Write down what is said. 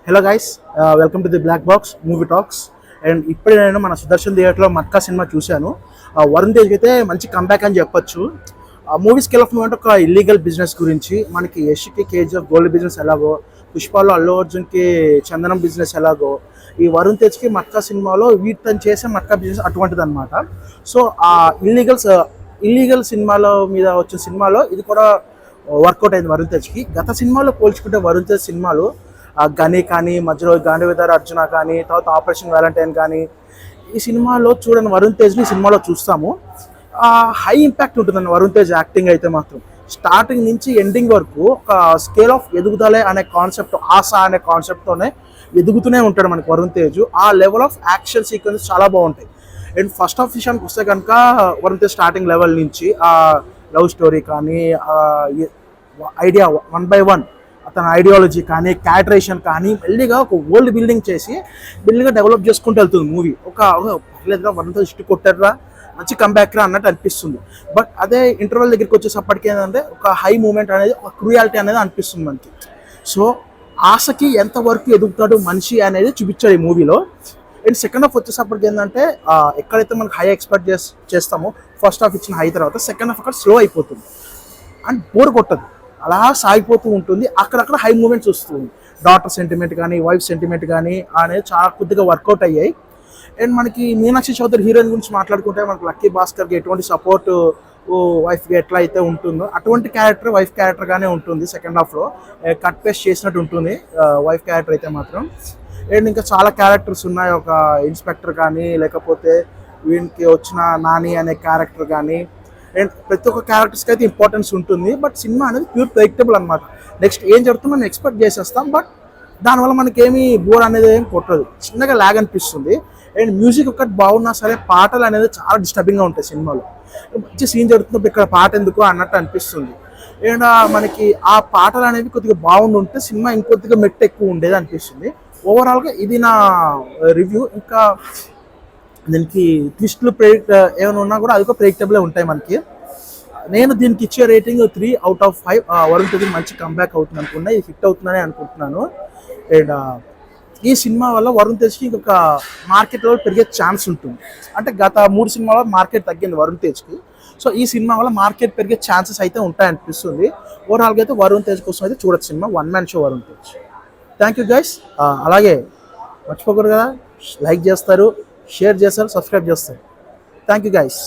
Hello guys, welcome to the black box movie talks. And ఇప్పుడే నేను మన సుదర్శన్ థియేటర్లో మట్కా సినిమా చూశాను. వరుణ్ తేజ్ అయితే మంచి కంబ్యాక్ అని చెప్పొచ్చు. మూవీ స్కేల్ ఆఫ్ మూమెంట్ ఒక ఇల్లీగల్ బిజినెస్ గురించి, మనకి యష్కి కేజీఎఫ్ గోల్డ్ బిజినెస్ ఎలాగో, పుష్పాలో అల్లు అర్జున్కి చందనం బిజినెస్ ఎలాగో, ఈ వరుణ్ తేజ్కి మట్కా సినిమాలో వీటిని చేసే మట్కా బిజినెస్ అటువంటిది అనమాట. సో ఆ ఇల్లీగల్ సినిమాలో మీద వచ్చిన సినిమాలో ఇది కూడా వర్కౌట్ అయింది వరుణ్ తేజ్కి. గత సినిమాలో పోల్చుకుంటే వరుణ్ తేజ్ సినిమాలు గని కానీ, మధ్యలో గాంధీవిదార్ అర్జున కానీ, తర్వాత ఆపరేషన్ వ్యాలంటైన్ కానీ, ఈ సినిమాలో చూడని వరుణ్ తేజ్ని సినిమాలో చూస్తాము. హై ఇంపాక్ట్ ఉంటుందండి వరుణ్ తేజ్ యాక్టింగ్ అయితే మాత్రం. స్టార్టింగ్ నుంచి ఎండింగ్ వరకు ఒక స్కేల్ ఆఫ్ ఎదుగుదలే అనే కాన్సెప్ట్, ఆశ అనే కాన్సెప్ట్తోనే ఎదుగుతూనే ఉంటాడు మనకి వరుణ్ తేజ్. ఆ లెవెల్ ఆఫ్ యాక్షన్ సీక్వెన్స్ చాలా బాగుంటాయి. అండ్ ఫస్ట్ హాఫ్ విషయానికి వస్తే కనుక వరుణ్ తేజ్ స్టార్టింగ్ లెవెల్ నుంచి ఆ లవ్ స్టోరీ కానీ, ఐడియా వన్ బై వన్ అతని ఐడియాలజీ కానీ, క్యారెక్టరేషన్ కానీ, మెల్లిగా ఒక వరల్డ్ బిల్డింగ్ చేసి మెల్లిగా డెవలప్ చేసుకుంటూ వెళ్తుంది మూవీ. పర్లేదురా వరుణ్ తేజ్ ఇష్ట కొట్టారా, మంచి కంబ్యాక్ రా అన్నట్టు అనిపిస్తుంది. బట్ అదే ఇంటర్వెల్ దగ్గరికి వచ్చేసప్పటికి ఏంటంటే ఒక హై మూమెంట్ అనేది, ఒక క్రూయాలిటీ అనేది అనిపిస్తుంది మనకి. సో ఆశకి ఎంతవరకు ఎదుగుతాడు మనిషి అనేది చూపించాడు ఈ మూవీలో. అండ్ సెకండ్ హాఫ్ వచ్చేసప్పటికి ఏంటంటే ఎక్కడైతే మనకు హై ఎక్స్పెక్ట్ చేస్తామో ఫస్ట్ హాఫ్ ఇచ్చిన హై తర్వాత సెకండ్ హాఫ్ అక్కడ స్లో అయిపోతుంది అండ్ బోర్ కొట్టదు, అలా సాగిపోతూ ఉంటుంది. అక్కడక్కడ హై మూమెంట్స్ వస్తుంది. డాటర్ సెంటిమెంట్ కానీ, వైఫ్ సెంటిమెంట్ కానీ అనేది చాలా కొద్దిగా వర్కౌట్ అయ్యాయి. అండ్ మనకి మీనాక్షి చౌదరి హీరోయిన్ గురించి మాట్లాడుకుంటే మనకి లక్కీ భాస్కర్కి ఎటువంటి సపోర్ట్ వైఫ్కి ఎట్లా అయితే ఉంటుందో అటువంటి క్యారెక్టర్ వైఫ్ క్యారెక్టర్గానే ఉంటుంది. సెకండ్ హాఫ్లో కట్ పేస్ట్ చేసినట్టు ఉంటుంది వైఫ్ క్యారెక్టర్ అయితే మాత్రం. అండ్ ఇంకా చాలా క్యారెక్టర్స్ ఉన్నాయి. ఒక ఇన్స్పెక్టర్ కానీ, లేకపోతే వీనికి వచ్చిన నాని అనే క్యారెక్టర్ కానీ, అండ్ ప్రతి ఒక్క క్యారెక్టర్స్కి అయితే ఇంపార్టెన్స్ ఉంటుంది. బట్ సినిమా అనేది ప్యూర్ ప్రెడిక్టబుల్ అనమాట. నెక్స్ట్ ఏం జరుగుతుందో మనం ఎక్స్పెక్ట్ చేసేస్తాం. బట్ దానివల్ల మనకి ఏమీ బోర్ అనేది ఏం కొట్టదు, చిన్నగా లాగ్ అనిపిస్తుంది. అండ్ మ్యూజిక్ ఒకటి బాగున్నా సరే పాటలు అనేది చాలా డిస్టర్బింగ్గా ఉంటాయి సినిమాలో. మంచి సీన్ జరుగుతున్నప్పుడు ఇక్కడ పాట ఎందుకు అన్నట్టు అనిపిస్తుంది. అండ్ మనకి ఆ పాటలు అనేవి కొద్దిగా బాగుండుంటే సినిమా ఇంకొద్దిగా మెట్టు ఎక్కువ ఉండేది అనిపిస్తుంది. ఓవరాల్గా ఇది నా రివ్యూ. ఇంకా దీనికి ట్విస్ట్లు ఏమైనా ఉన్నా కూడా అది కూడా ప్రెడిక్టబులే ఉంటాయి మనకి. నేను దీనికి ఇచ్చే రేటింగ్ 3/5. వరుణ్ తేజ్ మంచి కంబ్యాక్ అవుతుంది అనుకున్నా, ఇది హిట్ అవుతుందని అనుకుంటున్నాను. అండ్ ఈ సినిమా వల్ల వరుణ్ తేజ్కి ఇంకొక మార్కెట్లో పెరిగే ఛాన్స్ ఉంటుంది. అంటే గత 3 సినిమాల మార్కెట్ తగ్గింది వరుణ్ తేజ్కి. సో ఈ సినిమా వల్ల మార్కెట్ పెరిగే ఛాన్సెస్ అయితే ఉంటాయనిపిస్తుంది. ఓవరాల్గా అయితే వరుణ్ తేజ్ కోసం అయితే చూడొచ్చు cinema. One man show Varun Tej. Thank you guys. అలాగే మర్చిపోకూడదు కదా, లైక్ చేస్తారు, షేర్ చేస్తారు, సబ్స్క్రైబ్ చేస్తారు. Thank you guys.